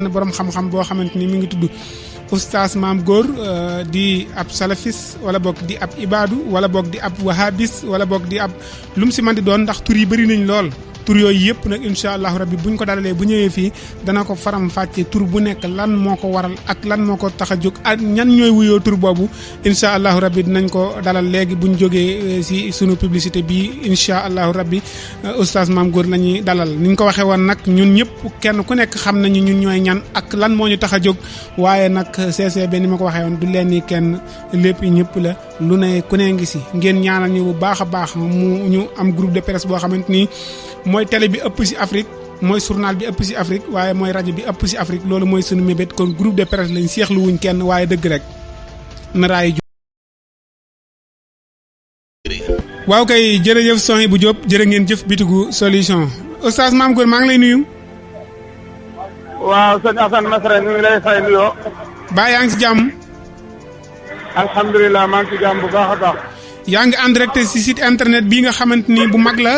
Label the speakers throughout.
Speaker 1: borom xam-xam boo xamante ni mi ngi tudd oustaz Maam Góor di ab salafis wala boog di ab ibaadu wala boog di ab wahabis wala boog di ab lu mu si man di doon ndax tur yi bëri nañ lool. tur yooyu yëpp nag incha allahu rabbi buñ ko dalalee bu ñëwee fii dana ko faram fàcce tur bu nekk lan moo ko waral ak lan moo ko tax a jóg ak ñan ñooy wuyoo tur boobu incha allahu rabbi dinañ ko dalal léegi buñ jógee si sunu publicité bi incha allahu rabbi oustaz Maam Góor la ñuy dalal ni ñu ko waxee woon nag ñun ñëpp kenn ku nekk xam nañu ñun ñooy ñan ak lan moo ñu tax a jóg waaye nag CCB ni ma ko waxee woon du leen ni kenn lépp ñëpp la lu ne ku ne ngi si ngeen ñaanal ñu bu baax a baax mu ñu am groupe de presse boo xamante ni mooy télé bi ëpp ci Afrique mooy journal bi ëpp ci Afrique waaye mooy rajo bi ëpp ci Afrique loolu mooy sunu mébét kon groupe de presse lañ seexlu wuñ kenn waaye dëgg rek na raay waaw kay jërëjëf Soxna bu Diop jërë ngeen jëf bitigu solution oustaz Maam Góor maa ngi lay nuyu.
Speaker 2: waaw sëñ Assane Masara ñu ngi lay fay nuyoo.
Speaker 1: baa yaa ngi ci jàmm.
Speaker 2: alhamdulilah maa ngi ci jàmm bu baax a baax.
Speaker 1: yaa ngi en direct ci site internet bii nga xamante ni bu mag la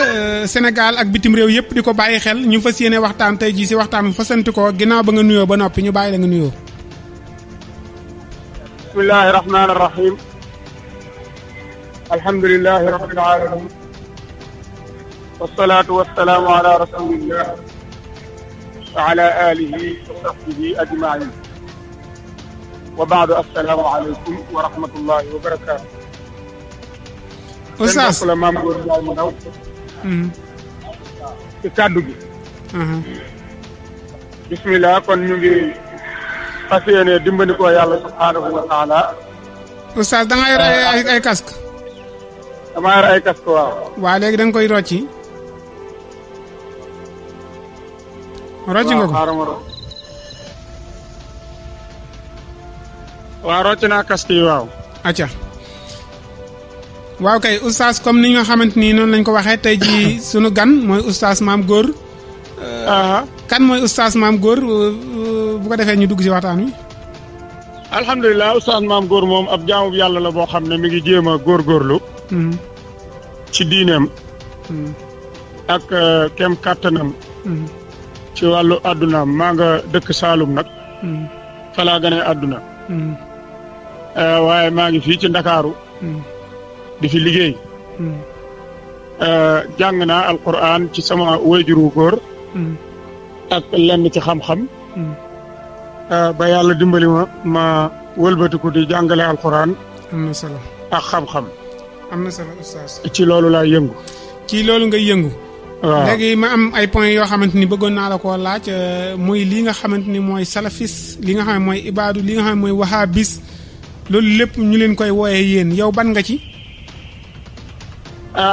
Speaker 1: Sénégal ak bitim réew yëpp di ko bàyyi xel ñu fas yéene waxtaan tey jii ci waxtaan fasanti ko ginnaaw ba nga nuyoo ba noppi ñu bàyyi la nga nuyoo.
Speaker 2: bismillahi rahmaani rahim. alhamdulilahi rabbil alamin. wasalaatu wasalaamu ala rasulillah wa ala alihi wa sahbihi ajmain. wa baadu assalaamu aleykum wa rahmatullahi wa barakaatu.
Speaker 1: oustaz
Speaker 2: la Maam Góor Njaay mu ndaw ci kàddu gi. bismillah kon ñu ngi fas yéene dimbandikoo yàlla subhaanahu wa taala.
Speaker 1: oustaz da nga yor ay casque.
Speaker 2: dama yor ay casque waaw.
Speaker 1: waa léegi da nga koy rocci. rocci nga ko
Speaker 2: waaw rocci naa casque yi waaw.
Speaker 1: acca waaw kay oustaz comme ni nga xamante ni noonu lañ ko waxee tey jii sunu gan mooy oustaz Maam Góor. kan mooy oustaz Maam Góor bu ko defee ñu dugg ci waxtaan wi.
Speaker 2: alhamdulilah oustaz Maam Góor moom ab jaamu yàlla la boo xam ne mi ngi jéem a góorgóorlu. ci diineem. ak kem kàttanam. ci wàllu àddunaam maa nga dëkk Saalum nag. falaa gane àdduna. waaye maa ngi fii ci Ndakaaru. di fi liggéey. jàng naa alquran ci sama wayjuru góor. ak lenn ci xam-xam. ba yàlla dimbali ma wëlbatiku di jàngale alquran.
Speaker 1: am na solo
Speaker 2: ak xam-xam.
Speaker 1: am na solo oustaz.
Speaker 2: ci loolu laay yëngu.
Speaker 1: ci loolu ngay yëngu. waaw léegi ma am ay points yoo xamante ni bëggoon naa la koo laaj muy lii nga xamante ni mooy salafis li nga xam ne mooy ibaadu li nga xam ne mooy wahabis loolu lépp ñu leen koy wooyee yéen yow ban nga ci.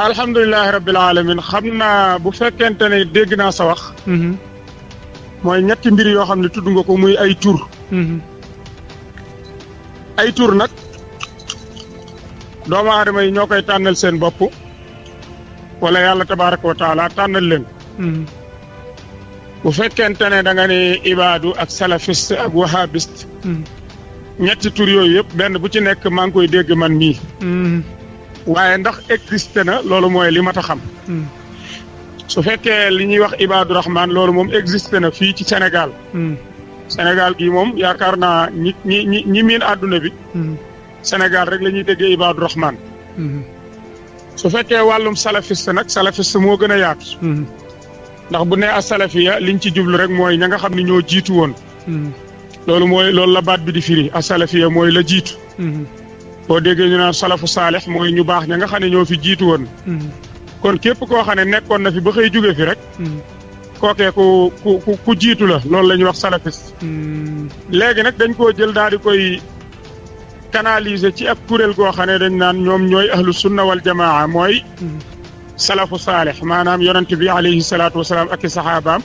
Speaker 2: alhamdulilahi rabbil alamin xam naa bu fekkente ne dégg naa sa wax. mooy ñetti mbir yoo xam ne tudd nga ko muy ay tur. ay tur nag doomu aadama yi ñoo koy tànnal seen bopp wala yàlla tabaaraka wa taala tànnal leen. bu fekkente ne da nga ne ibaadu ak salafiste ak wahabiste. ñetti tur yooyu yëpp benn bu ci nekk maa ngi koy dégg man mii. waaye ndax existé na loolu mooy li mat a xam. su fekkee li ñuy wax ibaadu rahman loolu moom existé na fii ci Sénégal. Sénégal gii moom yaakaar naa ñi miin àdduna bi. Sénégal rek la ñuy déggee ibaadu rahman. su fekkee wàllum salafiste nag salafiste moo gën a yaatu. ndax bu nee as salafiya liñ ci jublu rek mooy ña nga xam ne ñoo jiitu woon. loolu la baat bi di firi as salafiya mooy la jiitu. boo déggee ñu naan salafu saalix mooy ñu baax ña nga xam ne ñoo fi jiitu woon. kon képp koo xam ne nekkoon na fi ba xëy jóge fi rek. kookee ku jiitu la loolu la ñuy wax salafiste. léegi nag dañ koo jël daal di koy canaliser ci ab kuréel goo xam ne dañ naan ñoom ñooy ahlu sunna wal jamaa mooy. salafu saalix maanaam yonent bi alayhi salaatu wa salaam ak i saxaabaam.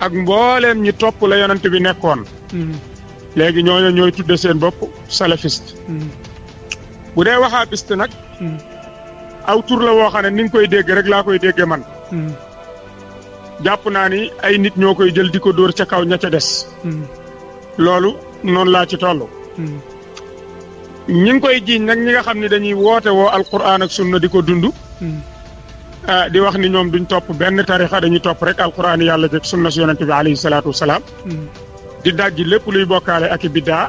Speaker 2: ak mbooleem ñi topp la yonent bi nekkoon. léegi ñooñu ñooy tudde seen bopp salafiste. bu dee wahabiste nag. aw tur la woo xam ne ni nga koy dégg rek laa koy dégge man. jàpp naa ni ay nit ñoo koy jël di ko dóor ca kaw ña ca des. loolu noonu laa ci toll. ñi ngi koy jiiñ nag ñi nga xam ne dañuy woote woo alquran ak sunna di ko dund. di wax ni ñoom duñ topp benn tarixa dañuy topp rek alquran yàlla jëkk sunna si yonente bi alayhi salaatu wasalaam. di dajji lépp luy bokkaale ak i biddaa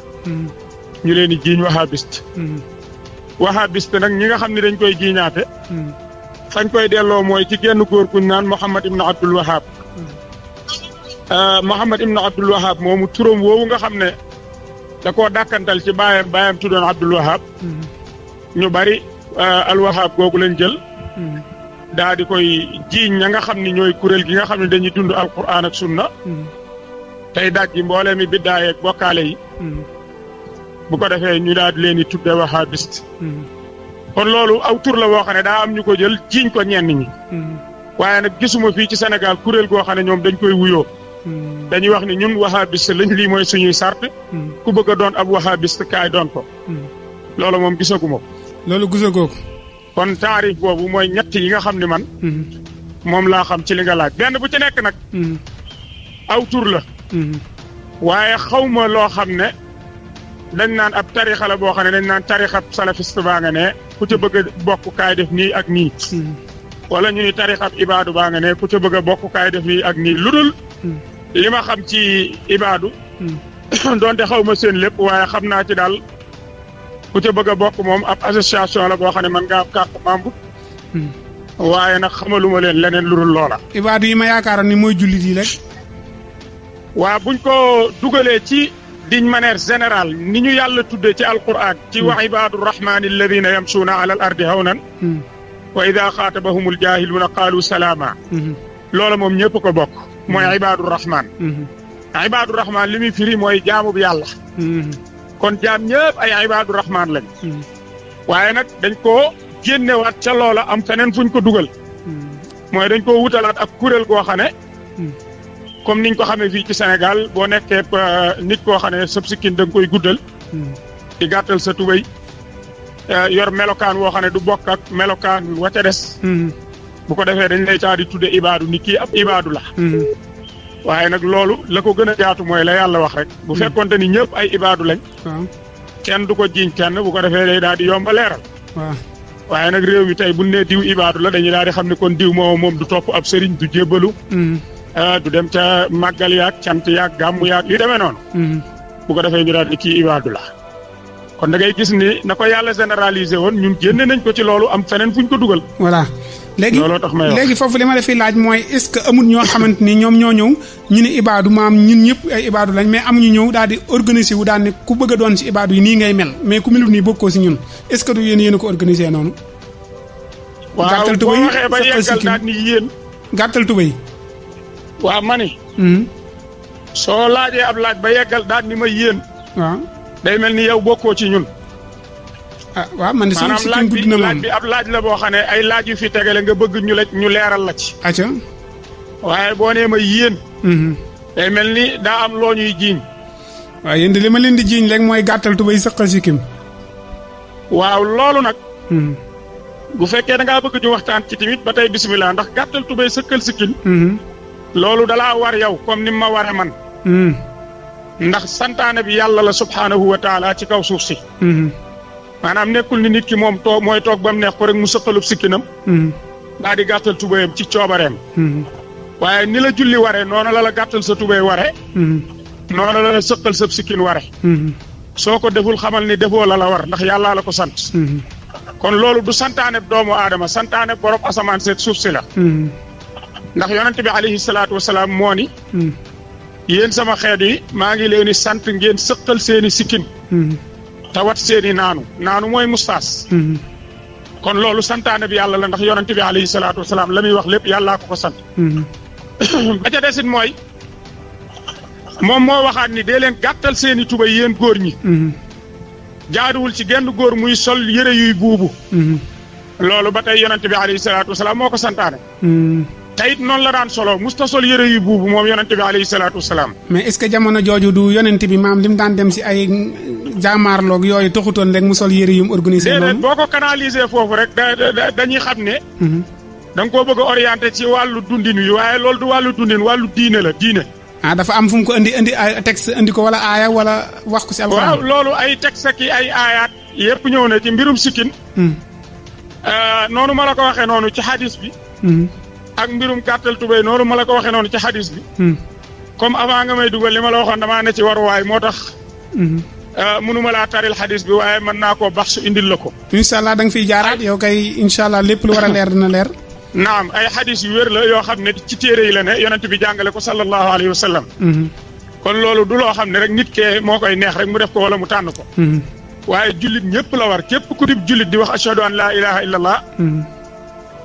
Speaker 2: ñu leen di jiiñ wahabiste wahabiste nag ñi nga xam ne dañ koy jiiñaate fañ koy delloo mooy ci genn góor kuñ naan Muhammad ibn Abdul Wahab Muhammad ibn Abdul Wahab moomu turam woowu nga xam ne da koo dàkkantal ci baayam tuddoon Abdul Wahab ñu bari al Wahab googu lañ jël daa di koy jiiñ ña nga xam ni ñooy kuréel gi nga xam ne dañuy dund alquran ak sunna tey dajji mboolee mi biddaay ak bokkaale yi bu ko defee ñu daal di leen di tudde wahabiste kon loolu aw tur la woo xam ne daa am ñu ko jël jiiñ ko ñenn ñi waaye nag gisuma fii ci Sénégal kuréel goo xam ne ñoom dañ koy wuyoo dañuy wax ni ñun wahabiste lañ lii mooy suñuy sart ku bëgg a doon ab wahabiste kaay doon ko loolu moom gisaguma ko
Speaker 1: loolu gisagoo ko
Speaker 2: kon taarif boobu mooy ñett yi nga xam ne man moom laa xam ci li nga laaj benn bu ci nekk nag aw tur la waaye xawma loo xam ne dañ naan ab tarixa la boo xam ne dañ naan tarixa salafiste baa nga ne ku ca bëgg a bokk kaay def nii ak nii wala ñu ni tarixa ibaadu baa nga ne ku ca bëgg a bokk kaay def nii ak nii lu dul li ma xam ci ibaadu doonte xaw ma seen lépp waaye xam naa ci daal ku ca bëgg a bokk moom ab association la boo xam ne man nga am carte membre waaye nag xamaluma leen leneen lu dul loola
Speaker 1: ibaadu yi ma yaakaaroon ni mooy jullit yi rek
Speaker 2: waa buñ ko dugalee ci d'une manière générale ni ñu yàlla tuddee ci alquran ci wa ibaadu rahmani alladina yamsuuna ala al ardi hawnan wa ida xaatabahumul jaahiluuna qaalu salaama loola moom ñëpp ko bokk mooy ibaadu rahman ibaadu rahman li muy firi mooy jaamu bi yàlla kon jaam ñëpp ay ibaadu rahman lañ waaye nag dañ koo génnewaat ca loola am feneen fuñ ko dugal mooy dañ koo wutalaat ak kuréel goo xam ne comme niñ ko xamee fii ci Sénégal boo nekkee nit koo xam ne sab sikkin da nga koy guddal di gàttal sa tubéy yor melokaan woo xam ne du bokk ak melokaan wa ca des bu ko defee dañ lay taa di tudde ibaadu ni kii ab ibaadu la waaye nag loolu la ko gën a jaatu mooy la yàlla wax rek bu fekkonte ni ñëpp ay ibaadu lañ kenn du ko jiiñ kenn bu ko defee day daal di yomba leeral waaye nag réew mi tey bu nee diw ibaadu la dañuy daal di xam ne kon diw moom du topp ab sëriñ du jébbalu du dem ca màggal yaag cant yaag gàmmu yaag yu demee noonu bu ko defee ñu daal di kii ibaadu la kon da ngay gis ni na ko yàlla généraliser woon ñun génne nañ ko ci loolu am feneen fuñ ko dugal
Speaker 1: voilà léegi foofu li ma la fi laaj mooy est-ce que amul ñoo xamante ni ñoom ñoo ñëw ñu ne ibaadu maam ñun ñëpp ay ibaadu lañ mais amuñu ñëw daal di organiser wu daal ne ku bëgg a doon ci ibaadu yi nii ngay mel mais ku melul nii bokkoo ci ñun est-ce que du yéen a ko organiser noonu
Speaker 2: waaw boo waxee ba yeggal daal ni yéen
Speaker 1: gàttal tubéy
Speaker 2: waaw ma ni soo laajee ab laaj ba yeggal daal ni ma yéen
Speaker 1: waaw
Speaker 2: day mel ni yow bokkoo ci ñun
Speaker 1: ah waaw man de sama sikkim gudd na
Speaker 2: laaj bi ab laaj la boo xam ne ay laaj yu fi tegale nga bëgg ñu leeral la ci
Speaker 1: acca
Speaker 2: waaye boo nee ma yéen day mel ni daa am loo ñuy jiiñ
Speaker 1: waaw yéen de li ma leen di jiiñ rek mooy gàttal tubéy sëqal sikkim
Speaker 2: waaw loolu nag bu fekkee da ngaa bëgg ñu waxtaan ci tamit ba tey bisimilah ndax gàttal tubéy sëqal sikkim loolu dalaa war yow comme ni ma ware man ndax santaane bi yàlla la subhaanahu wa taala ci kaw suuf si maanaam nekkul ni nit ki moom mooy toog ba mu neex ko rek mu sëqalub sikkinam daa di gàttal tubéyam ci coobareem waaye ni la julli ware noonu la gàttal sa tubéy ware noonu la sëqal sa sikkin ware soo ko deful xamal ni defoo la war ndax yàllaa la ko sant kon loolu du santaane doomu aadama santaane borom asamaan seet suuf si la ndax yonent bi alayhi salaatu wasalaam moo ni yéen sama xeet yi maa ngi leen di sant ngeen sëqal seeni sikkin tawat seeni naanu mooy mustaas kon loolu santaane bi yàlla la ndax yonent bi alayhi salaatu wasalaam la muy wax lépp yàllaa ko sant ba ca desit mooy moom moo waxaat ni dee leen gàttal seeni tubay yéen góor ñi jaaduwul ci genn góor muy sol yëre yuy buubu loolu ba tey yonent bi alayhi salaatu wasalaam moo ko santaane te it noonu la daan solo musta sol yëre yu buubu moom yonent bi alayhi salaatu wasalaam
Speaker 1: mais est-ce que jamono jooju du yonent bi maam li mu daan dem si ay jaamaarloog yooyu taxutoon rek mu sol yëre yu mu organisé noonu
Speaker 2: déedéet boo ko canaliser foofu rek dañuy xam ne da nga koo bëgg a orienté ci wàllu dundin wi waaye loolu du wàllu dundin wàllu diine la diine
Speaker 1: dafa am fu mu ko indi ay texte indi ko wala aaya wala wax ko si alxuraan
Speaker 2: waaw loolu ay texte ki ay aayaat yëpp ñëw na ci mbirum sikkin noonu ma la ko waxee noonu ci hadis bi ak mbirum gàttal tubéy noonu ma la ko waxee noonu ci hadis bi comme avant nga may dugal li ma la waxoon damaa ne ci waruwaay moo tax. mënuma laa taril xadis bi waaye mën naa koo bax su indil la ko.
Speaker 1: incha allah da nga fiy jaaraat yow kay incha allah lépp lu war a leer dina leer.
Speaker 2: naam ay xadis yu wér la yoo xam ne ci téere yi la ne yonent bi jàngale ko sallallahu alayhi wa sallam. kon loolu du loo xam ne rek nit kee moo koy neex rek mu def ko wala mu tànn ko. waaye jullit ñëpp la war képp ku dib jullit di wax ashhadu an laa ilaha illallah.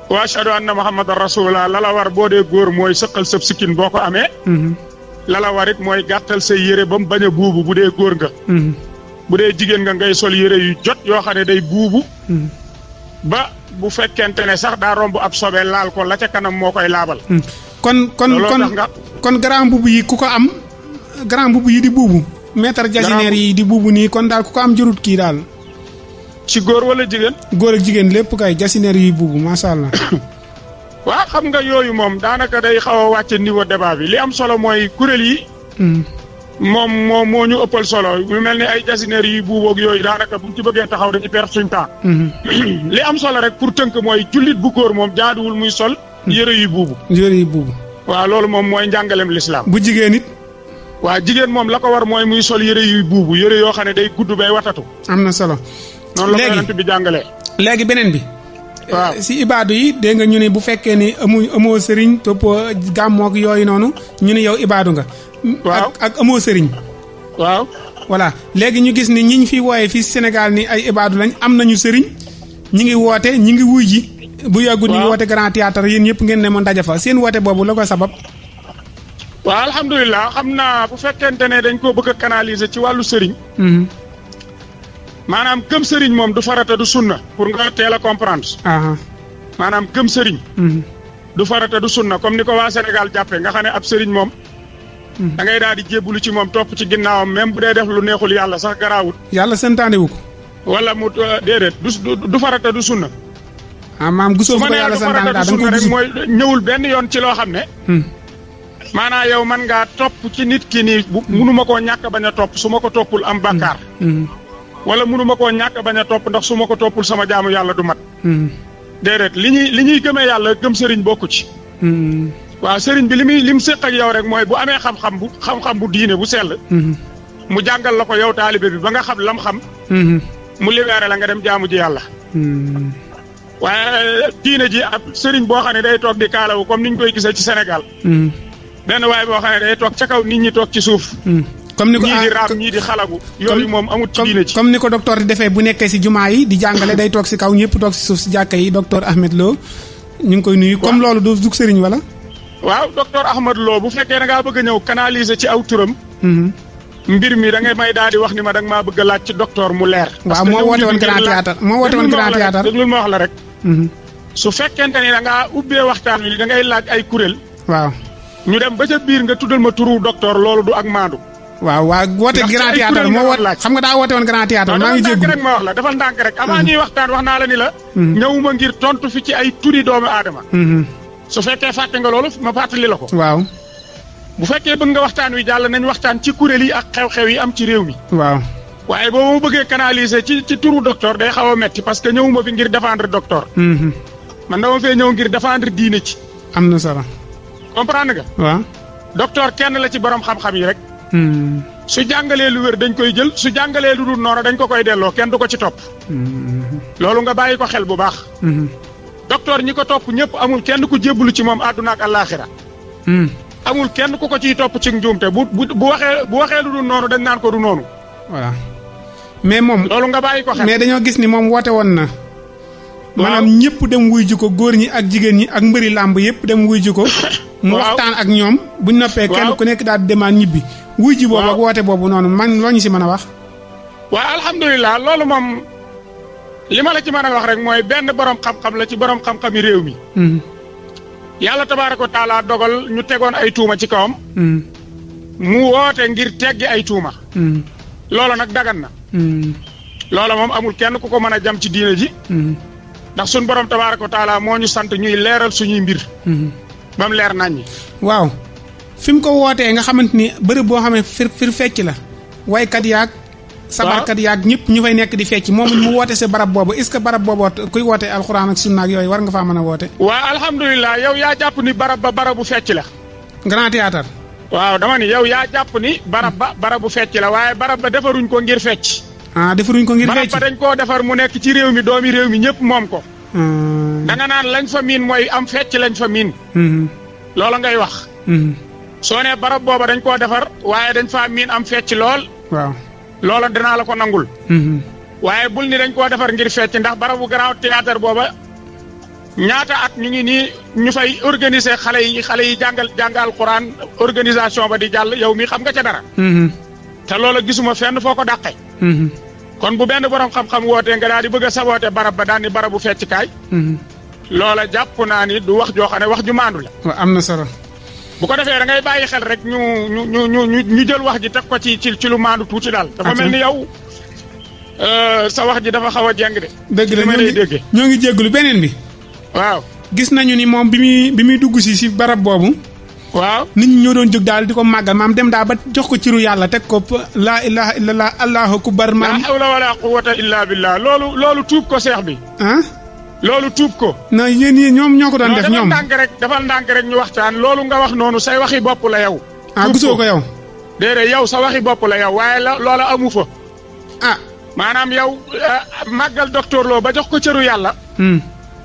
Speaker 2: wa ashhadu anna muhammadan rasulullah la la war boo dee góor mooy sëqal sëb sikkin boo ko amee. la la war it mooy gàttal say yére ba mu bañ a buubu bu dee góor nga. bu dee jigéen nga ngay sol yére yu jot yoo xam ne day buubu. ba bu fekkente ne sax daa romb ab sobe laal ko la ca kanam moo koy laabal. kon grand mbubb yi ku ko am grand mbubb yi di buubu. maître jasineer yi di buubu nii kon daal ku ko am jurut kii daal. ci góor wala jigéen. góor
Speaker 1: ak jigéen lépp kay jasineer yi buubu macha allah.
Speaker 2: waaw xam nga yooyu moom daanaka day xaw a wàcce niveau débat bi li am solo mooy kuréel yi. moom moo ñu ëppal solo mu mel ni ay jasineer yi buuboog yooyu daanaka buñ ci bëggee taxaw dañuy perdre suñu temps. li am solo rek pour tënk mooy jullit bu góor moom jaaduwul muy sol. yëre yu buubu.
Speaker 1: yëre yu buubu.
Speaker 2: waaw loolu moom mooy njàngaleem lislaam.
Speaker 1: bu jigéen it.
Speaker 2: waaw jigéen moom la ko war mooy muy sol yëre yu buubu yëre yoo xam ne day gudd bay watatu.
Speaker 1: am na solo.
Speaker 2: noonu la ko yonent bi jàngalee.
Speaker 1: léegi beneen bi.
Speaker 2: waaw
Speaker 1: si ibaadu yi dégg nga ñu ne bu fekkee ni amoo sëriñ toppoo gàmmoog yooyu noonu ñu ne yow ibaadu nga.
Speaker 2: waaw
Speaker 1: ak amoo sëriñ.
Speaker 2: waaw.
Speaker 1: voilà léegi ñu gis ni ñiñ fi wooyee fii Sénégal ni ay ibaadu lañ am nañu sëriñ ñi ngi woote ñi ngi wuy ji. bu yàggul ñu ngi woote grand théâtre yéen ñëpp ngeen ne ma ndaje fa seen woote boobu la ko sabab.
Speaker 2: waaw alhamdulilah xam naa bu fekkente ne dañ koo bëgg a canaliser ci wàllu sëriñ. maanaam gëm sëriñ moom du farata du sunna pour nga teel a comprendre. maanaam gëm sëriñ. du farata du sunna comme ni ko waa Sénégal jàppee nga xam ne ab sëriñ moom. da ngay daal di jébbalu ci moom topp ci ginnaawam même bu dee def lu neexul yàlla sax garaawut.
Speaker 1: yàlla santaane wu ko.
Speaker 2: wala mu déedéet du farata du sunna.
Speaker 1: maam gisoo fu ko yàlla santaane daal da nga ko gis
Speaker 2: mooy ñëwul benn yoon ci loo xam ne. maanaam yow man ngaa topp ci nit ki nii bu munuma koo ñàkk bañ a topp su ma ko toppul am bàkkaar. wala munuma koo ñàkk bañ a topp ndax su ma ko toppul sama jaamu yàlla du mat. déedéet li ñuy gëmee yàlla gëm sëriñ bokku ci. waaw sëriñ bi li mu séq ak yow rek mooy bu amee xam-xam bu diine bu sell. mu jàngal la ko yow taalibe bi ba nga xam lam xam. mu libéré la nga dem jaamu ji yàlla. waaye diine ji ab sëriñ boo xam ne day toog di kaalawu comme ni ñu koy gisee ci Sénégal. benn waaye boo xam ne day toog ca kaw nit ñi toog ci suuf.
Speaker 1: comme ni ko
Speaker 2: ñii di raam ñii di xalagu. yooyu moom amut ci diine ci.
Speaker 1: comme ni ko docteur di defee bu nekkee si jumaa yi di jàngale day toog si kaw ñëpp toog si suuf si jàkka yi docteur Ahmed Lo ñu ngi koy nuyu. comme loolu du dug sëriñ wala.
Speaker 2: waaw docteur Ahmed Lo bu fekkee da ngaa bëgg a ñëw canaliser ci aw turam. mbir mi da ngay may daal di wax ni ma da nga maa bëgg a laaj ci docteur mu leer.
Speaker 1: waaw moo woote woon grand théâtre moo woote woon grand théâtre
Speaker 2: déglul ma wax la rek. su fekkente ni da ngaa ubbee waxtaan wi da ngay laaj ay kuréel.
Speaker 1: waaw
Speaker 2: ñu dem ba ca biir nga tuddal ma turu docteur loolu du ak maandu.
Speaker 1: waaw woote grand théâtre moo woote xam nga daa woote woon grand théâtre maa ngi jéggu
Speaker 2: rek ma wax la defal ndànk rek avant ñuy waxtaan wax naa la ni la. ñëwuma ngir tontu fi ci ay turi doomu aadama. su fekkee fàtte nga loolu ma fàttali la ko.
Speaker 1: waaw.
Speaker 2: bu fekkee bëgg nga waxtaan wi jàll nañ waxtaan ci kuréel yi ak xew-xew yi am ci réew mi.
Speaker 1: waaw.
Speaker 2: waaye boo ma bëggee canaliser ci turu docteur day xaw a metti parce que ñëwuma fi ngir défendre docteur. man dama fee ñëw ngir défendre diine ci.
Speaker 1: am na solo.
Speaker 2: comprendre nga.
Speaker 1: waaw.
Speaker 2: docteur kenn la ci borom xam-xam yi rek. su jàngalee lu wér dañ koy jël su jàngalee lu dul noonu dañ ko koy delloo kenn du ko ci topp. loolu nga bàyyi ko xel bu baax. docteur ñi ko topp ñëpp amul kenn ku jébbalu ci moom àdduna ak àllaaxira. amul kenn ku ko ciy topp ci njuumte bu waxee lu dul noonu dañ naan ko du noonu.
Speaker 1: voilà mais moom.
Speaker 2: loolu nga bàyyi ko xel.
Speaker 1: mais dañoo gis ni moom woote woon na. maanaam ñëpp dem wuy ji ko góor ñi ak jigéen ñi ak mbëri làmb yëpp dem wuy ji ko. mu waxtaan ak ñoom buñ noppee kenn ku nekk daal di demaan ñibbi. wuy ji boobu ak woote boobu noonu man loo ñu si mën a wax.
Speaker 2: waaw alhamdulilah loolu moom li ma la ci mën a wax rek mooy benn borom xam-xam la ci borom xam-xami réew mi. yàlla tabaaraka wa taala dogal ñu tegoon ay tuuma ci kawam. mu woote ngir teggi ay tuuma. loolu nag dagan na. loolu moom amul kenn ku ko mën a jam ci diine ji. ndax suñ borom tabaaraka wa taala moo ñu sant ñuy leeral suñuy mbir. ba mu leer naññi.
Speaker 1: waaw fi mu ko wootee nga xamante ni bërëb boo xam ne fir fecc la. waykat yaag. sabarkat yaag ñëpp ñu fay nekk di fecc moom mu woote sa barab boobu est-ce que barab boobu kuy woote alxuraan ak sunna ak yooyu war nga faa mën a woote.
Speaker 2: waaw alhamdulilah yow yaa jàpp ni barab ba barabu fecc la.
Speaker 1: grand théâtre.
Speaker 2: waaw dama ni yow yaa jàpp ni barab ba barabu fecc la waaye barab ba defaruñ ko ngir fecc.
Speaker 1: defaruñ ko ngir fecc.
Speaker 2: barab ba dañ koo defar mu nekk ci réew mi doomi réew mi ñëpp moom ko. da nga naan lañ fa miin mooy am fecc lañ fa miin. loola ngay wax. soo nee barab booba dañ koo defar waaye dañ faa miin am fecc lool.
Speaker 1: waaw
Speaker 2: loola dinaa la ko nangul. waaye bul ni dañ koo defar ngir fecc ndax barabu grand théâtre booba ñaata at ñu ngi nii ñu fay organiser xale yi jàngal Quran organisation ba di jàll yow mi xam nga ca dara. te loola gisuma fenn foo ko dàqee. kon bu benn borom xam-xam wootee nga daal di bëgg a saboote barab ba daal ni barabu fecc kaay. loola jàpp naa ni du wax joo xam ne wax ju maandu la.
Speaker 1: waaw am na solo.
Speaker 2: bu ko defee da ngay bàyyi xel rek ñu jël wax ji teg ko ci lu maandu tuuti daal. dafa mel ni yow sa wax ji dafa xaw a jeng de.
Speaker 1: dëgg la ñoo ngi jégalu beneen bi.
Speaker 2: waaw
Speaker 1: gis nañu ni moom bi muy dugg si barab boobu.
Speaker 2: waaw
Speaker 1: nit ñi ñoo doon jóg daal di ko màggal maam dem daal ba jox ko ciru yàlla teg ko laa ilaha illallah allahu akbar maam.
Speaker 2: laa hawla wala quwwata illa billah loolu tuub ko seex bi. loolu tuub ko.
Speaker 1: non yéen ñoom ñoo ko doon def ñoom
Speaker 2: defal ndànk rek ñu waxtaan loolu nga wax noonu say waxi bopp la yow.
Speaker 1: gisoo ko yow.
Speaker 2: déedéet yow sa waxi bopp la yow waaye loola amu fa. maanaam yow màggal docteur Lo ba jox ko cëru yàlla.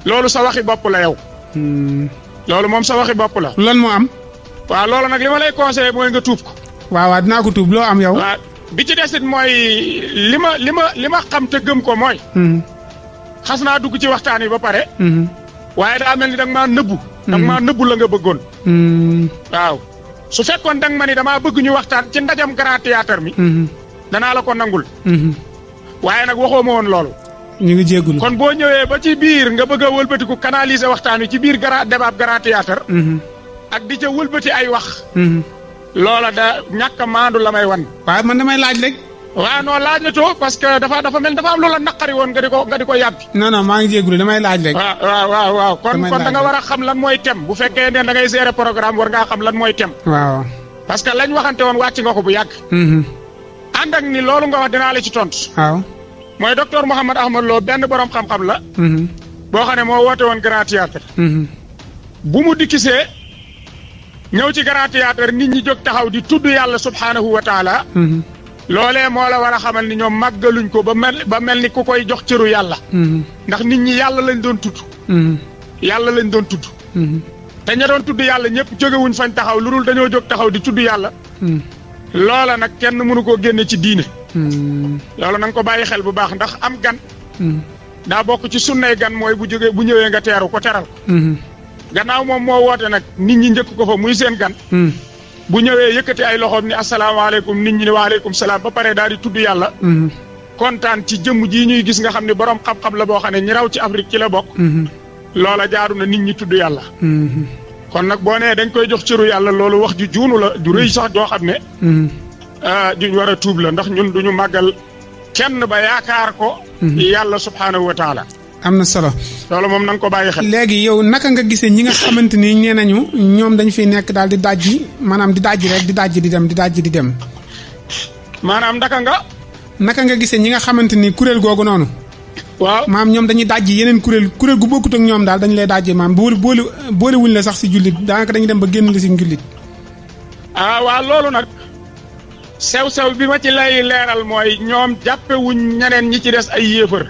Speaker 2: loolu sa waxi bopp la yow. loolu moom sa waxi bopp la.
Speaker 1: lan moo am.
Speaker 2: waaw loolu nag li ma lay conseillé mooy nga tuub ko.
Speaker 1: waaw dinaa ko tuub loo am yow.
Speaker 2: waaw bi ci desit mooy li ma xam te gëm ko mooy. xas naa dugg ci waxtaan wi ba pare. waaye daa mel ni da nga maa nëbbu. da nga maa nëbbu la nga bëggoon. waaw su fekkoon da nga ma ni damaa bëgg ñu waxtaan ci ndajam grand théâtre mi. danaa la ko nangul. waaye nag waxoo ma woon loolu.
Speaker 1: ñu ngi jéggul
Speaker 2: kon boo ñëwee ba ci biir nga bëgg a wëlbatiku canaliser waxtaan wi ci biir débat grand théâtre. ak di ca wëlbati ay wax. loola da ñàkk a maandu la may wan.
Speaker 1: waaye man damay laaj rek.
Speaker 2: waaw non laaj la too parce que dafa mel dafa am loola naqari woon nga di ko yàbbi.
Speaker 1: non maa ngi jéggul damay laaj rek.
Speaker 2: waaw kon da nga war a xam lan mooy thème bu fekkee ne da ngay gérer programme war ngaa xam lan mooy thème.
Speaker 1: waaw.
Speaker 2: parce que lañ waxante woon wàcc nga ko bu yàgg. ànd ak ni loolu nga wax dinaa la ci tontu.
Speaker 1: waaw.
Speaker 2: mooy docteur Mouhamed Ahmad Lo benn borom xam-xam la. boo xam ne moo woote woon grand théâtre. bu mu dikkisee ñëw ci grand théâtre nit ñi jóg taxaw di tudd yàlla subhaanahu wa taala. loolee moo la war a xamal ni ñoom màggaluñ ko ba mel ni ku koy jox cëru yàlla. ndax nit ñi yàlla lañ doon tudd. yàlla lañ doon tudd. te ña doon tudd yàlla ñëpp jógewuñ fañ taxaw lu dul dañoo jóg taxaw di tudd yàlla. loola nag kenn mënu koo génne ci diine. loolu na nga ko bàyyi xel bu baax ndax am gan. daa bokk ci sunnay gan mooy bu ñëwee nga teeru ko teral ko. gannaaw moom moo woote nag nit ñi njëkk ko fa muy seen gan. bu ñëwee yëkkati ay loxoom ni asalaamaaleykum nit ñi ni waaleykum salaam ba pare daal di tudd yàlla. kontaan ci jëmm jii ñuy gis nga xam ne borom xam-xam la boo xam ne ñi raw ci Afrique ci la bokk. loola jaaru na nit ñi tudd yàlla. kon nag boo nee dañ koy jox cëru yàlla loolu wax ju juunu la ju rëy sax joo xam ne. duñ war a tuub la ndax ñun duñu màggal kenn ba yaakaar ko. yàlla subhaanahu wa taala.
Speaker 1: am na solo.
Speaker 2: loolu moom na nga ko bàyyi xel.
Speaker 1: léegi yow naka nga gisee ñi nga xamante ni nee nañu ñoom dañ fiy nekk daal di dajji maanaam di dajji rek di dajji di dem.
Speaker 2: maanaam
Speaker 1: naka nga gisee ñi nga xamante ni kuréel googu noonu.
Speaker 2: waaw
Speaker 1: maam ñoom dañuy dajji yeneen kuréel gu bokkut ak ñoom daal dañu lay dajji maam boole wuñ la sax si jullit daanaka dañuy dem ba génn la si jullit.
Speaker 2: waaw loolu nag sew bi ma ci lay leeral mooy ñoom jàppewuñ ñeneen ñi ci des ay yéefar.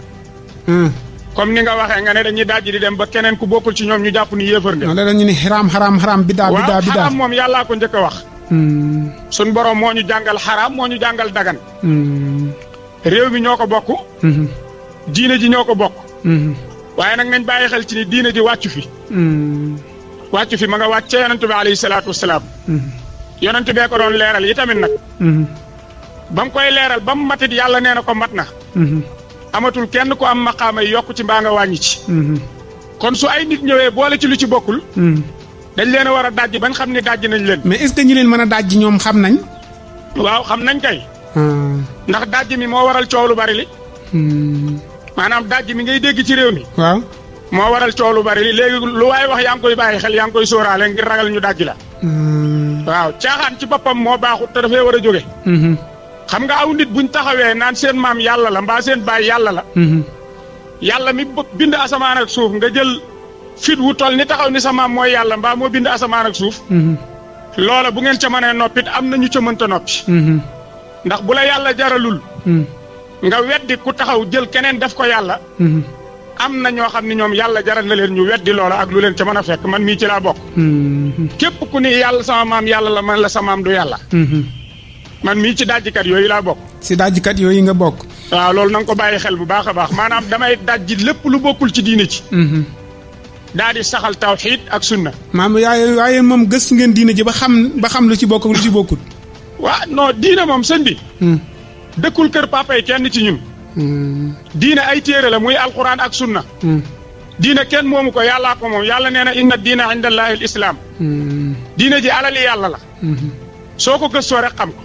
Speaker 2: comme ni nga waxee nga ne dañuy dajji di dem ba keneen ku bokkul ci ñoom ñu jàpp ni yéefar nga.
Speaker 1: non la dañu ni xaraam bidaa.
Speaker 2: waaw xaraam moom yàllaa ko njëkk a wax. suñ borom moo ñu jàngal xaraam moo ñu jàngal dagan. réew mi ñoo ko bokk. diine ji ñoo ko bokk. waaye nag nañ bàyyi xel ci ni diine ji wàccu fi. wàccu fi ma nga wàcc ca yonent bi alayhi salaatu wasalaam. yonent bee ko doon leeral yi tamit nag. ba mu koy leeral ba mu matit yàlla nee na ko mat na. amatul kenn ku am maqaama yi yokk ci mbaa nga wàññi ci. kon su ay nit ñëwee boole ci lu ci bokkul. dañ leen a war a dajji bañ xam ni dajji nañ leen.
Speaker 1: mais est-ce que ñi leen mën a dajji ñoom xam nañ.
Speaker 2: waaw xam nañ kay. ndax dajji mi moo waral coow lu bari li. maanaam dajji mi ngay dégg ci réew mi.
Speaker 1: waaw
Speaker 2: moo waral coow lu bari li léegi lu waaye wax yaa ngi koy bàyyi xel yaa ngi koy sóoraale ngir ragal ñu dajji la. waaw caaxaan ci boppam moo baaxut te dafay war a jóge. xam nga aw nit buñ taxawee naan seen maam yàlla la mbaa seen baay yàlla la. yàlla mi bind asamaan ak suuf nga jël fit wu toll ni taxaw ni sa maam mooy yàlla mbaa moo bind asamaan ak suuf. loola bu ngeen ca mënee noppit am na ñu ca mënta noppi. ndax bu la yàlla jaralul. nga weddi ku taxaw jël keneen def ko yàlla. am na ñoo xam ne ñoom yàlla jaral na leen ñu weddi loola ak lu leen ca mën a fekk man mii ci laa bokk. képp ku ni yàlla sama maam yàlla la man la sa maam du yàlla. man mii ci dajjikat yooyu laa bokk.
Speaker 1: si dajjikat yooyu nga bokk.
Speaker 2: waaw loolu na nga ko bàyyi xel bu baax a baax maanaam damay dajji lépp lu bokkul ci diine ci. daal di saxal tawxiid ak sunna.
Speaker 1: maam waaye moom gëstu ngeen diine ji ba xam lu ci bokk lu ci bokkul.
Speaker 2: waaw non diine moom sëñ bi. dëkkul kër papa yi kenn ci ñun. diine ay téere la muy alquran ak sunna. diine kenn moomu ko yàllaa ko moom yàlla nee na inna diina inda allahi al islaam. diine ji alali yàlla la. soo ko gëstoo rek xam ko.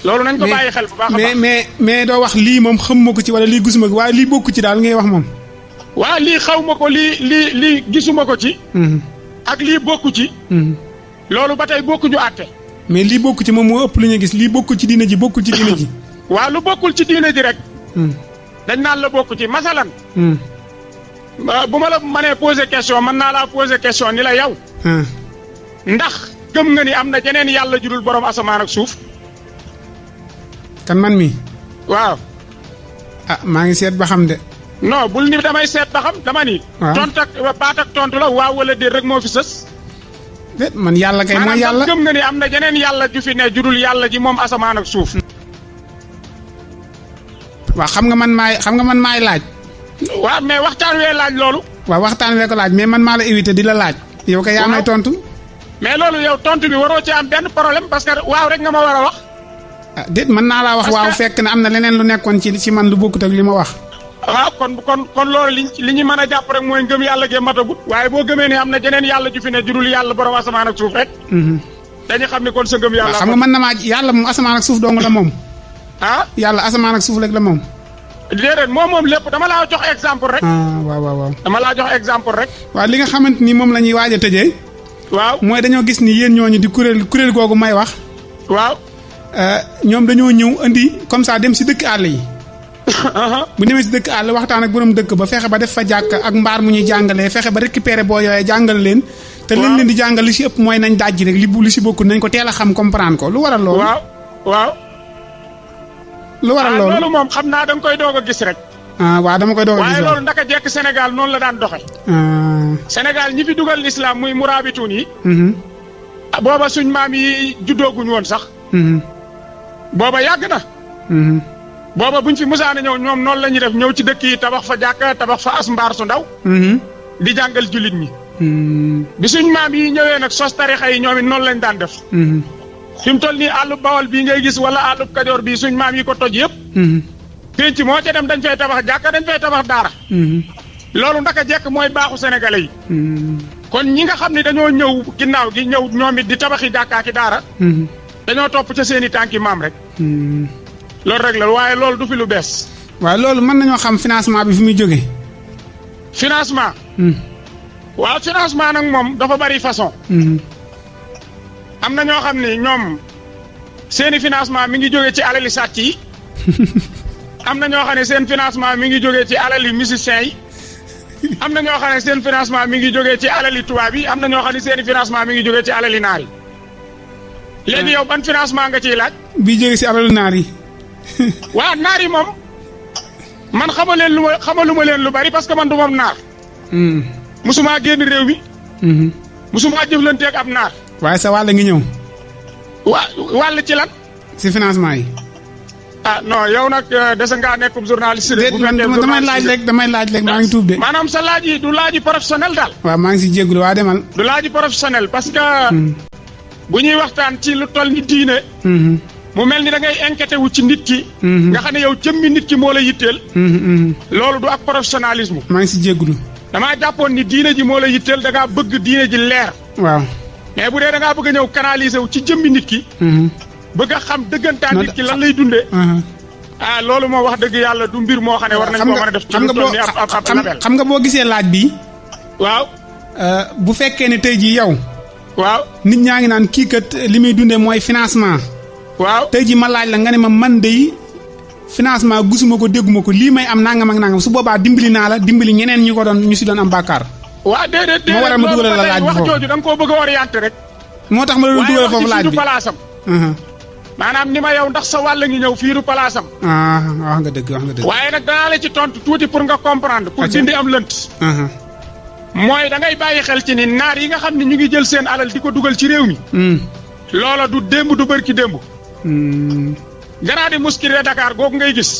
Speaker 2: loolu nañ ko bàyyi xel bu baax a baax
Speaker 1: mais doo wax lii moom xam ma ko ci wala lii gisuma ko waaye lii bokku ci daal ngay wax moom.
Speaker 2: waaw lii xaw ma ko lii gisuma ko ci. ak lii bokku ci. loolu ba tey bokkuñu àtte.
Speaker 1: mais lii bokku ci moom moo ëpp lu ñu gis lii bokku ci diine ji bokkul ci diine ji.
Speaker 2: waaw lu bokkul ci diine ji rek. dañ naan la bokku ci masalan. bu ma la mënee poser question mën naa laa poser question ni la yow. ndax gëm nga ni am na jeneen yàlla jurul borom asamaan ak suuf.
Speaker 1: kan man mi
Speaker 2: waaw.
Speaker 1: ah maa ngi seet ba xam de.
Speaker 2: non bul ni damay seet ba xam dama ni.
Speaker 1: waaw
Speaker 2: tont ak baat ak tontu la waaw wala déet rek moo fi sës.
Speaker 1: déet man yàlla kay mooy yàlla
Speaker 2: maanaam gëm nga ni am na jeneen yàlla ju fi ne jurul yàlla ji moom asamaan ak suuf.
Speaker 1: waaw xam nga man maay laaj.
Speaker 2: waaw mais waxtaan wee laaj loolu.
Speaker 1: waaw waxtaan wee ko laaj mais man maa la éviter di la laaj. yow kay yaa may tontu.
Speaker 2: mais loolu yow tontu bi waroo ci am benn problème parce que waaw rek nga ma war a wax.
Speaker 1: ah déet mën naa laa wax waaw fekk na am na leneen lu nekkoon ci man lu bokkut ak li ma wax.
Speaker 2: waaw kon loolu li ñu mën a jàpp rek mooy ngëm yàlla gee matagut. waaye boo gëmee ni am na jeneen yàlla ju fi ne jurul yàlla borom asamaan ak suuf rek. dañu xam ni kon sa ngëm yàlla.
Speaker 1: xam nga mën na maa yàlla moom asamaan ak suuf dong la moom.
Speaker 2: ah
Speaker 1: yàlla asamaan ak suuf rek la moom.
Speaker 2: déedéet moom lépp dama laa jox exemple rek.
Speaker 1: waaw.
Speaker 2: dama laa jox exemple rek.
Speaker 1: waaw li nga xamante ni moom la ñuy waaj a tëjee.
Speaker 2: waaw
Speaker 1: mooy dañoo gis ni yéen ñooñu di kuréel googu may wax.
Speaker 2: waaw.
Speaker 1: ñoom dañoo ñëw indi comme ça dem si dëkk àll yi. bu demee si dëkk àll waxtaan ak borom dëkk ba fexe ba def fa jàkk ak mbaar mu ñuy jàngalee fexe ba récupérer boo yooyee jàngal leen. te leen leen di jàngal li si ëpp mooy nañ dajji rek li si bokkul nañ ko teel a xam comprendre ko lu waral loolu.
Speaker 2: waaw.
Speaker 1: lu waral loolu
Speaker 2: loolu moom xam naa da nga koy doog a gis rek.
Speaker 1: waaw dama koy doog a gis
Speaker 2: waaye loolu ndaka jekk Sénégal noonu la daan doxe Sénégal ñi fi dugal l'islam muy muraabituun yi. booba suñ maam yi juddooguñ woon sax. booba yàgg na. booba buñ fi musaana ñëw ñoom noonu la ñuy def ñëw ci dëkk yi tabax fa jàkka tabax fa as mbaar su ndaw. di jàngal jullit ñi. bi suñ maam yi ñëwee nag sos tarixa yi ñoom it noonu lañ daan def. fi mu toll nii àllub bawal bii ngay gis wala àllub kajoor bii suñ maam yi ko toj yëpp. pénc moo ca dem dañ fay tabax jàkka dañ fay tabax daara. loolu ndaka jekk mooy baaxu sénégalais yi. kon ñi nga xam ne dañoo ñëw ginnaaw gi ñëw ñoom it di tabaxi jàkkaa ki daara. dañoo topp ca seeni tànki maam rek. loolu rek la waaye loolu du fi lu bees.
Speaker 1: waaw loolu mën nañoo xam financement bi fi muy jógee.
Speaker 2: financement. waaw financement nag moom dafa bari façon. am na ñoo xam ni ñoom seeni financement mi ngi jógee ci alali sàcc yi. am na ñoo xam ne seen financement mi ngi jógee ci alali musiciens yi. am na ñoo xam ne seen financement mi ngi jógee ci alali tubaab yi am na ñoo xam ne seen financement mi ngi jógee ci alali naar yi. léegi yow ban financement nga ciy laaj.
Speaker 1: bii jógee si alali naar yi.
Speaker 2: waaw naar yi moom man xamaluma leen lu bari parce que man du moom naar. musuma génn réew mi. musuma jëflanteeg ab naar.
Speaker 1: waaye sa wàll ngi ñëw.
Speaker 2: wàll ci lan.
Speaker 1: si financement yi.
Speaker 2: ah non yow nag dese ngaa nekkum journaliste.
Speaker 1: damay laaj rek maa ngi tuub de.
Speaker 2: maanaam sa laaj yi du laaj professionnel daal.
Speaker 1: waaw maa ngi si jégalu waa demal.
Speaker 2: du laaj professionnel parce que. bu ñuy waxtaan ci lu toll ni diine. mu mel ni da ngay inquiété wu ci nit ki. nga xam ne yow jëmmi nit ki moo la yitteel. loolu du ak professionnalisme.
Speaker 1: maa ngi si jégalu.
Speaker 2: damaa jàppoon ni diine ji moo la yitteel da ngaa bëgg diine ji leer.
Speaker 1: waaw.
Speaker 2: mais bu dee da ngaa bëgg a ñëw canaliser wu ci jëmmi nit ki. bëgg a xam dëggantaan nit ki lan lay dundee. loolu moo wax dëgg yàlla du mbir moo xam ne war nañ koo mën a def. ci lu toll ni ab label.
Speaker 1: xam nga boo gisee laaj bi.
Speaker 2: waaw.
Speaker 1: bu fekkee ne tey jii yow.
Speaker 2: waaw.
Speaker 1: nit ñaa ngi naan kii kat li muy dundee mooy financement.
Speaker 2: waaw.
Speaker 1: tey jii ma laaj la nga ne ma man de financement gisuma ko dégguma ko lii may am nangam ak nangam su boobaa dimbali naa la dimbali ñeneen ñu si doon am bàkkaar.
Speaker 2: waaw déedéet
Speaker 1: moo waral ma dugalal la laaj bi
Speaker 2: wax jooju da nga koo bëgg a orienté rek.
Speaker 1: moo tax ma la doon dugal foofu laaj bi
Speaker 2: palaasam. maanaam ni ma yow ndax sa wàll ngi ñëw fii du palaasam.
Speaker 1: wax nga dëgg.
Speaker 2: waaye nag danaa la ci tontu tuuti pour nga comprendre. pour dindi am lënt. mooy da ngay bàyyi xel ci ni naar yi nga xam ne ñu ngi jël seen alal di ko dugal ci réew mi. loola du démb du bërki démb. grande mosquée de Dakar googu ngay gis.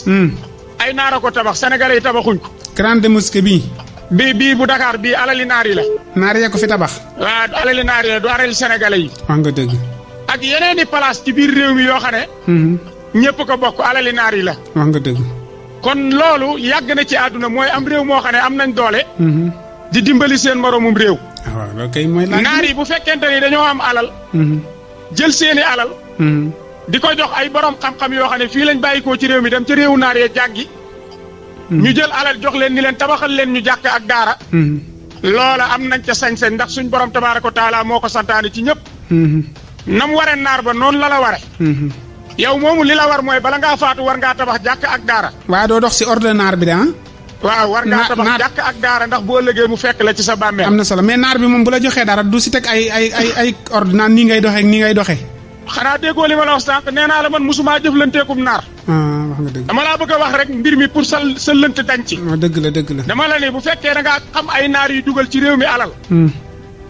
Speaker 2: ay naar a ko tabax sénégalais yi tabaxuñ ko.
Speaker 1: grande mosquée bii.
Speaker 2: bii bu Dakar bii alali naar yi la.
Speaker 1: naar yee ko fi tabax.
Speaker 2: waaw alali naar yi la du alali sénégalais yi.
Speaker 1: wax nga dëgg.
Speaker 2: ak yeneen i place ci biir réew mi yoo xam ne. ñëpp ko bokk alali naar yi la.
Speaker 1: wax nga dëgg.
Speaker 2: kon loolu yàgg na ci àdduna mooy am réew moo xam ne am nañ doole. di dimbali seen moromum réew.
Speaker 1: waaw loolu kay mooy laaj.
Speaker 2: naar yi bu fekkente ni dañoo am alal. jël seeni alal. di ko jox ay borom xam-xam yoo xam ne fii lañ bàyyikoo ci réew mi dem ci réewu naar yee jàngi. ñu jël alal jox leen ni leen tabaxal leen ñu jàkk ak daara. loola am nañ ca sañ-sañ ndax suñ borom tabaaraka wa taala moo ko santaane ci ñëpp. nam ware naar ba noonu la ware. yow moomu li la war mooy bala ngaa faatu war ngaa tabax jàkk ak daara.
Speaker 1: waaye doo dox si ordre naar bi de
Speaker 2: waaw war ngaa tabax jàkk ak daara ndax boo ëllëgee mu fekk la ci sa bàmmeel.
Speaker 1: am na solo mais naar bi moom bu la joxee dara du si teg ay ordre naan nii ngay doxee ak nii ngay doxee.
Speaker 2: xanaa déggoo li ma la wax sànq nee naa la man mosumaa jëflanteekum naar.
Speaker 1: wax nga dëgg.
Speaker 2: dama laa bëgg a wax rek mbir mi pour sa lënt dañ ci.
Speaker 1: dëgg la dëgg la.
Speaker 2: dama la ne bu fekkee da ngaa xam ay naar yu dugal ci réew mi alal.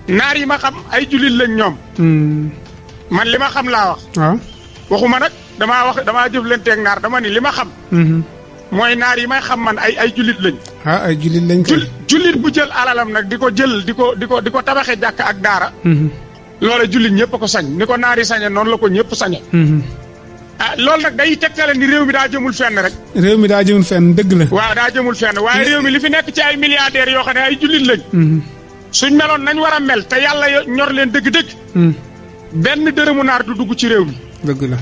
Speaker 2: naar yi ma xam ay jullit lañ ñoom. man li ma xam laa wax.
Speaker 1: waaw
Speaker 2: waxuma nag damaa jëflanteeg naar dama ni li ma xam. mooy naar yi may xam man ay jullit lañ.
Speaker 1: ay jullit lañ ko.
Speaker 2: jullit bu jël alalam nag di ko jël di ko tabaxee jàkk ak daara. loola jullit ñëpp a ko sañ ni ko naar yi sañe noonu la ko ñëpp sañe. loolu nag day tegtale ni réew mi daa jëmul fenn rek.
Speaker 1: réew mi daa jëmul fenn dëgg la.
Speaker 2: waaw daa jëmul fenn waaye réew mi li fi nekk ci ay milliardaires yoo xam ne ay jullit lañ. suñ meloon nañ war a mel te yàlla ñor leen dëgg-dëgg. benn dërëmu naar du dugg ci réew mi.
Speaker 1: dëgg la.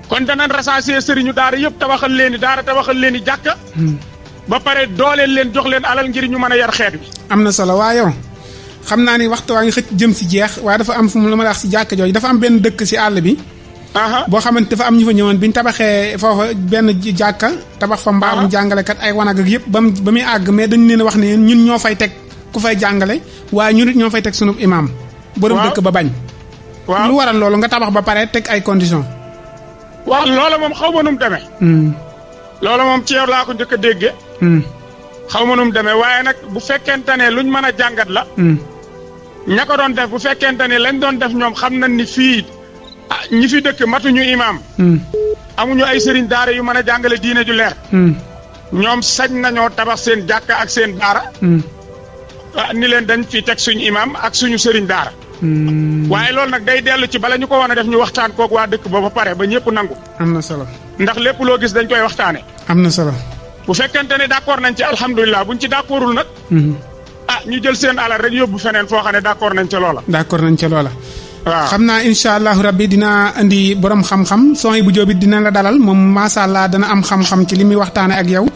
Speaker 2: kon danañ recensé sëriñu daara yëpp tabaxal leen i daara tabaxal leen i jàkka. ba pare dooleel leen jox leen alal ngir ñu mën a yar xeet bi.
Speaker 1: am na solo waaye yow xam naa ni waxtu waa ngi xëcc jëm si jeex waaye dafa am fu mu la ma wax si jàkka jooju dafa am benn dëkk si àll bi. boo xamante dafa am ñu fa ñëwoon bi ñu tabaxee foofa benn jàkka. tabax fa mbaarum jàngalekat ay wanag ak yëpp ba muy àgg mais dañu leen wax ne ñun ñoo fay teg ku fay jàngale waaye ñun it ñoo fay teg sunu imaam. borom dëkk ba bañ.
Speaker 2: waaw
Speaker 1: lu waral loolu nga tabax ba pare teg ay conditions.
Speaker 2: waaw loola moom xaw ma nu mu demee. loola moom ci yow laa ko njëkk a déggee. xaw ma nu mu demee waaye nag bu fekkente ne luñ mën a jàngat la. ña ko doon def bu fekkente ne lañ doon def ñoom xam nañ ni fii ñi fi dëkk matuñu imaam. amuñu ay sëriñ daara yu mën a jàngale diine ju leer. ñoom sañ nañoo tabax seen jàkka ak seen daara. ni leen dañ fi teg suñu imaam ak suñu sëriñ daara. waaye loolu nag day dellu ci bala ñu ko wan a def ñu waxtaan koog waa dëkk ba pare ba ñëpp nangu.
Speaker 1: am na solo.
Speaker 2: ndax lépp loo gis dañ koy waxtaane
Speaker 1: am na solo.
Speaker 2: bu fekkente ne d'accord nañ ci alhamdulilah buñ ci d'accordul nag. ñu jël seen alal rek yóbbu feneen foo xam ne d'accord nañ ca loola.
Speaker 1: d'accord nañ ca loola.
Speaker 2: waaw
Speaker 1: xam naa incha allahu rabbi dinaa indi borom xam-xam sooy bu jóobit dina la dalal moom macha allah dana am xam-xam ci li muy waxtaane ak yow.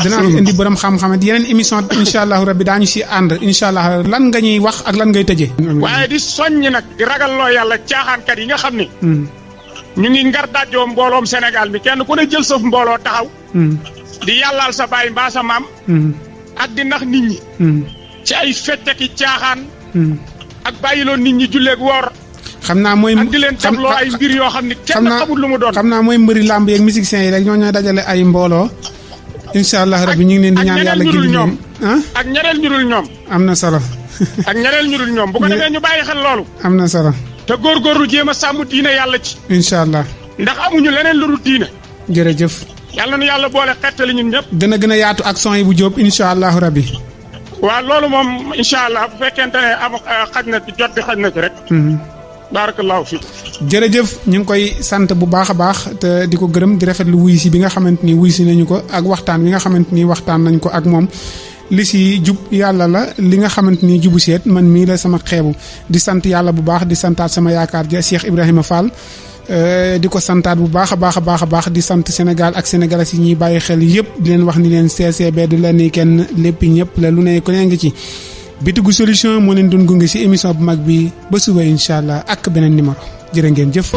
Speaker 1: dana indi borom xam-xam ak yeneen émission incha allahu rabbi daañu si ànd incha allah lan nga ñuy wax ak lan ngay tëjee.
Speaker 2: waaye di soññi nag di ragal loo yàlla caaxaankat yi nga xam ni. ñu ngi ngar dajjoo mbooloom Sénégal mi kenn ku ne jël sa mbooloo taxaw. di yàllaal sa baay mbaa sa maam. ak di nax nit ñi. ci ay fecc ki caaxaan. ak bàyyiloo nit ñi julleeg woor.
Speaker 1: xam naa mooy
Speaker 2: ak di leen tabloo ay mbir yoo xam ni kenn xamul lu mu doon.
Speaker 1: xam naa mooy mbëri làmb yeeg musiciens yi rek ñoo ñooy dajale ay mbooloo. incha allah rabbi ñu ngi leen di ñaan yàlla gindi leen
Speaker 2: ak ñeneen ñu dul ñoom.
Speaker 1: am na solo.
Speaker 2: ak ñeneen ñu dul ñoom bu ko defee ñu bàyyi xel loolu.
Speaker 1: am na solo.
Speaker 2: te góorgóorlu jéem a sàmm diine yàlla ci.
Speaker 1: incha allah.
Speaker 2: ndax amuñu leneen lu dul diine.
Speaker 1: jërëjëf.
Speaker 2: yàlla nu yàlla boole xettali ñun ñëpp.
Speaker 1: dana gën a yaatu ak son yi bu jóob incha allahu rabbi.
Speaker 2: waaw loolu moom incha allah bu fekkente ne am xaj na ci jot bi xaj na ci rek. barakallahu fi.
Speaker 1: jërëjëf ñu ngi koy sant bu baax a baax te di ko gërëm di rafetlu wuy si bi nga xamante ni wuy si nañu ko ak waxtaan bi nga xamante ni waxtaan nañ ko ak moom. li si jub yàlla la li nga xamante ni jubu seet man mii la sama xeebu di sant yàlla bu baax di santaat sama yaakaar ja Cheikh Ibrahima Fall. di ko santaat bu baax a baax a baax a baax di sant Sénégal ak sénégalais yi ñuy bàyyi xel yëpp di leen wax ni leen CCB du leen ni kenn lépp ñëpp la lu ne ku ne ngi ci. Bitigu Solution moo leen doon gunge si émission bu mag bi ba suba incha allah ak beneen numéro jërë ngeen jëf.